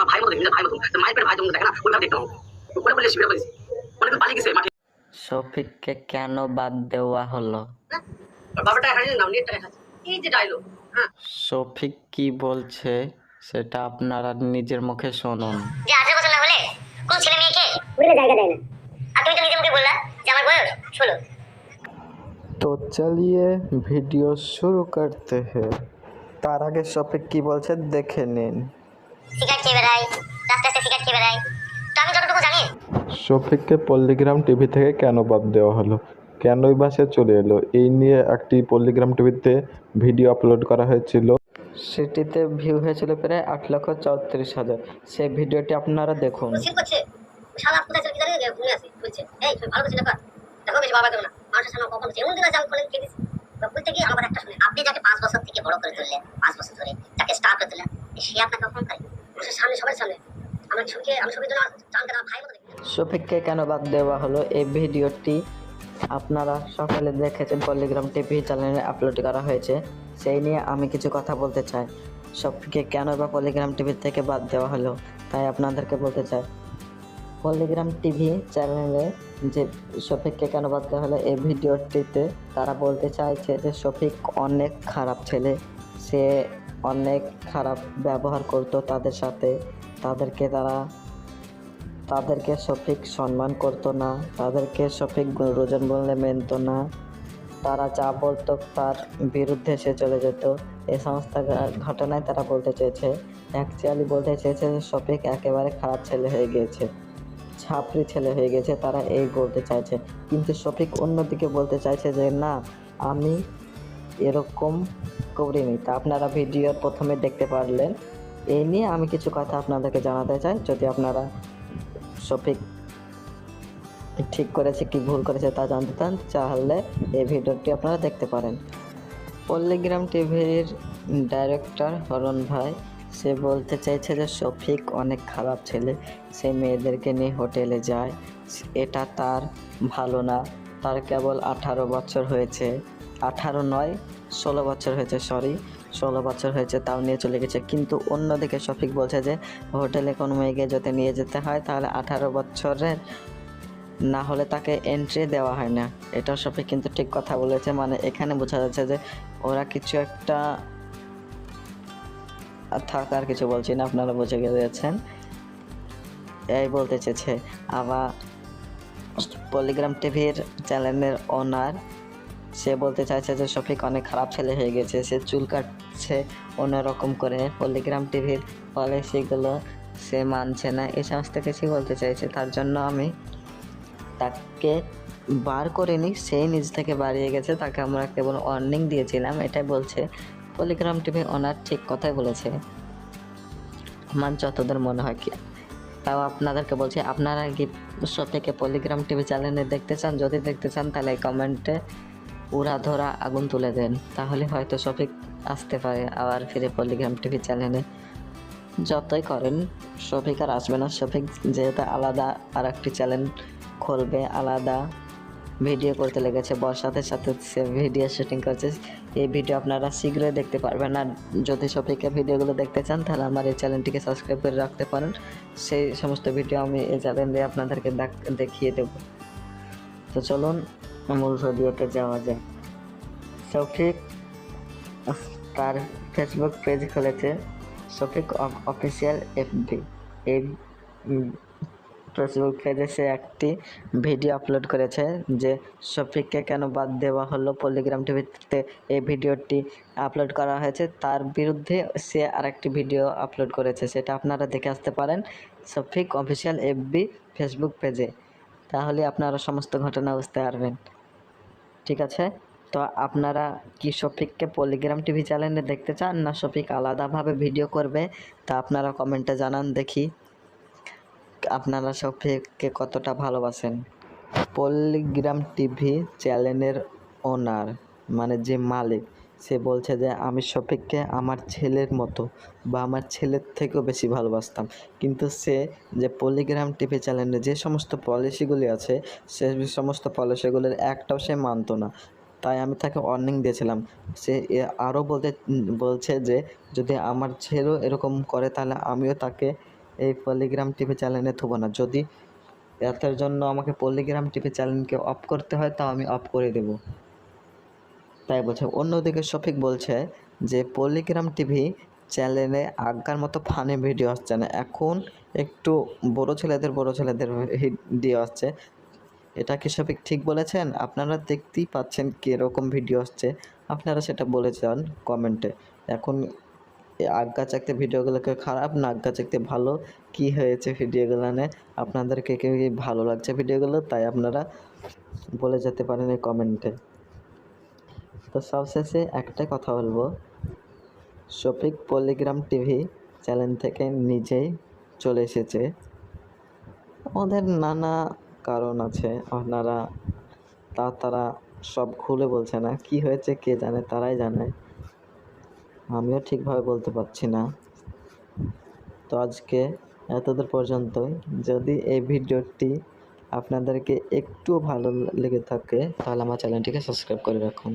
দাদা ভাই মতো দেখি ভাই মতো মায়ের পেটে ভাই যেমন দেখে না ওইভাবে দেখতে হবে ওটা বলে শিবির করেছি অনেক পালিয়ে গেছে মাঠে। শফিককে কেন বাদ দেওয়া হলো? বাবাটা এখানে নাম নিয়ে টাকা খাচ্ছে এই যে ডায়লগ। শফিক কি বলছে সেটা আপনারা নিজের মুখে শুনুন। যে 18 বছর না হলে কোন ছেলে মেয়েকে ঘুরে জায়গা দেয় না। আর তুমি তো নিজে মুখে বললা যে আমার বয়স 16। तो चलिए वीडियो शुरू करते हैं। তার আগে শফিক কি বলছে দেখে নিন। সিগারেট খেয়ে বেড়াই, রাস্তায় রাস্তায় সিগারেট খেয়ে বেড়াই। তো আমি যতটুকু জানি শফিককে পল্লিগ্রাম টিভি থেকে কেন বাদ দেওয়া হলো, কেনই বা সে চলে এলো, এই নিয়ে একটি পল্লিগ্রাম টিভিতে ভিডিও আপলোড করা হয়েছিল। সেটিতে ভিউ হয়েছিল প্রায় 8,34,000। সেই ভিডিওটি আপনারা দেখুন। সিল করছে শালা কোথায় চলে গেলে ঘুরে আসি বলছে এই তুমি ভালো করে চিন্তা কর দেখো বেশি বাবা দেবো না মানুষের সামনে কখন যেমন দিন যাও ফোনে খেয়ে দিছি বলতে গিয়ে আমার একটা শুনে আপনি যাকে 5 বছর থেকে বড় করে তুললেন 5 বছর ধরে যাকে স্টার করে তুললেন সে আপনাকে কখন করে মানুষের সামনে সবার সামনে আমি সবার জন্য জানতে না ভাই মতো শফিককে কেন বাদ দেওয়া হলো এই ভিডিওটি আপনারা সকালে দেখেছেন, পল্লিগ্রাম টিভি চ্যানেলে আপলোড করা হয়েছে। সেই নিয়ে আমি কিছু কথা বলতে চাই। শফিককে কেন বা পল্লিগ্রাম টিভি থেকে বাদ দেওয়া হলো তাই আপনাদেরকে বলতে চাই। পল্লিগ্রাম টিভি চ্যানেলে যে শফিককে কেন বাদ দেওয়া হলো এই ভিডিওটিতে তারা বলতে চাইছে যে শফিক অনেক খারাপ ছেলে, সে অনেক খারাপ ব্যবহার করতো তাদের সাথে, তাদেরকে শফিক সম্মান করতো না, তাদেরকে শফিক গুরুজন বললে মেনতো না, তারা যা বলতো তার বিরুদ্ধে সে চলে যেত। এই সমস্ত ঘটনায় তারা বলতে চেয়েছে, অ্যাকচুয়ালি বলতে চেয়েছে যে শফিক একেবারে খারাপ ছেলে হয়ে গিয়েছে, ছাপরি ছেলে হয়ে গেছে, তারা এই বলতে চাইছে। কিন্তু শফিক অন্যদিকে বলতে চাইছে যে না, আমি এরকম করিনি। তা আপনারা ভিডিওর প্রথমে দেখতে পারলেন। এই নিয়ে আমি কিছু কথা আপনাদেরকে জানাতে চাই। যদি আপনারা শফিক ঠিক করেছে কি ভুল করেছে তা জানতে চান তাহলে এই ভিডিওটি আপনারা দেখতে পারেন। পল্লিগ্রাম টিভির ডাইরেক্টর হরণ ভাই সে বলতে চাইছে যে শফিক অনেক খারাপ ছেলে, সে মেয়েদেরকে নিয়ে হোটেলে যায়, এটা তার ভালো না। তার কেবল 18 বছর হয়েছে, 18 নয় 16 বছর হয়েছে, 16 বছর হয়েছে, তাও নিয়ে চলে গেছে। কিন্তু অন্যদিকে শফিক বলছে যে হোটেলে কোনো মেয়েকে যদি নিয়ে যেতে হয় তাহলে 18 বছরের না হলে তাকে এন্ট্রি দেওয়া হয় না। এটা শফিক কিন্তু ঠিক কথা বলেছে। মানে এখানে বোঝা যাচ্ছে যে ওরা কিছু একটা থাকার কিছু বলছি না, আপনারা বুঝে গিয়েছেন, এই বলতে চেয়েছে। আবার পল্লিগ্রাম টিভির চ্যানেলের ওনার সে বলতে চাইছে যে শফিক অনেক খারাপ ছেলে হয়ে গেছে, সে চুল কাটছে অন্যরকম করে, পল্লিগ্রাম টিভির পলিসিগুলো সে মানছে না, এই সমস্ত কিছু বলতে চাইছে। তার জন্য আমি তাকে বার করিনি, সেই নিজ থেকে বাড়িয়ে গেছে, তাকে আমরা কেবল ওয়ার্নিং দিয়েছিলাম, এটাই বলছে। পল্লিগ্রাম টিভি ওনার ঠিক কথাই বলেছে আমার যতদূর মনে হয়। কি তাও আপনাদেরকে বলছি, আপনারা কি শফিককে পল্লিগ্রাম টিভি চ্যানেলে দেখতে চান? যদি দেখতে চান তাহলে কমেন্টে উড়া ধরা আগুন তুলে দেন, তাহলে হয়তো শফিক আসতে পারে আবার ফিরে পল্লিগ্রাম টিভি চ্যানেলে। যতই করেন শফিক আর আসবে না। শফিক যেহেতু আলাদা আর একটি চ্যানেল খুলবে, আলাদা ভিডিও করতে লেগেছে, সাথে সাথে সে ভিডিও শুটিং করছে। এই ভিডিও আপনারা শীঘ্রই দেখতে পারবেন। আর যদি শফিকের ভিডিওগুলো দেখতে চান তাহলে আমার এই চ্যানেলটিকে সাবস্ক্রাইব করে রাখতে পারেন, সেই সমস্ত ভিডিও আমি এই চ্যানেলে আপনাদেরকে দেখিয়ে দেব। তো চলুন মূল ভিডিওতে যাওয়া যায়। শফিক তার ফেসবুক পেজ খুলেছে, শফিক অফিসিয়াল এফবি। এই ফেসবুক পেজে সে একটি ভিডিও আপলোড করেছে যে শফিককে কেন বাদ দেওয়া হলো পল্লিগ্রাম টিভিতে। এই ভিডিওটি আপলোড করা হয়েছে, তার বিরুদ্ধে সে আরেকটি ভিডিও আপলোড করেছে, সেটা আপনারা দেখে আসতে পারেন শফিক অফিসিয়াল এফবি ফেসবুক পেজে, তাহলে আপনারা সমস্ত ঘটনা বুঝতে পারবেন। ঠিক আছে, তো আপনারা কি শফিককে পল্লিগ্রাম টিভি চ্যানেলে দেখতে চান না শফিক আলাদাভাবে ভিডিও করবে, তা আপনারা কমেন্টে জানান দেখি আপনারা শফিককে কতটা ভালোবাসেন। পল্লিগ্রাম টিভি চ্যানেলের ওনার মানে যে মালিক, সে বলছে যে আমি শফিককে আমার ছেলের মতো বা আমার ছেলের থেকেও বেশি ভালোবাসতাম, কিন্তু সে যে পল্লিগ্রাম টিভি চ্যানেলে যে সমস্ত পলিসিগুলি আছে সে সমস্ত পলিসিগুলির একটাও সে মানতো না, তাই আমি তাকে ওয়ার্নিং দিয়েছিলাম। সে আরও বলছে যে যদি আমার ছেলেও এরকম করে তাহলে আমিও তাকে এই পলিগ্রাম টিভি চ্যানেলে থুব না। যদি এতের জন্য আমাকে পলিগ্রাম টিভি চ্যানেলকে অফ করতে হয় তাও আমি অফ করে দেব, তাই বলছে। অন্যদিকে শফিক বলছে যে পলিগ্রাম টিভি চ্যানেলে আগের মতো ফানি ভিডিও আসছে না, এখন একটু বড় ছেলেদের ভিডিও আসছে। এটা কি শফিক ঠিক বলেছেন? আপনারা দেখতেই পাচ্ছেন কীরকম ভিডিও আসছে, আপনারা সেটা বলে যান কমেন্টে। এখন আজ্ঞা চাকতে ভিডিওগুলোকে খারাপ না আজ্ঞা চাকতে ভালো, কি হয়েছে ভিডিওগুলো নিয়ে আপনাদেরকে কি ভালো লাগছে ভিডিওগুলো, তাই আপনারা বলে যেতে পারেন এই কমেন্টে। তো সবশেষে একটা কথা বলবো, শফিক পলিগ্রাম টিভি চ্যানেল থেকে নিজেই চলে এসেছে। ওদের নানা কারণ আছে, ওনারা তারা সব খুলে বলছে না, কি হয়েছে কে জানে, তারাই জানে, আমিও ঠিকভাবে বলতে পারছি না। তো আজকে এতদূর পর্যন্তই। যদি এই ভিডিওটি আপনাদেরকে একটু ভালো লেগে থাকে তাহলে আমার চ্যানেলটিকে সাবস্ক্রাইব করে রাখুন।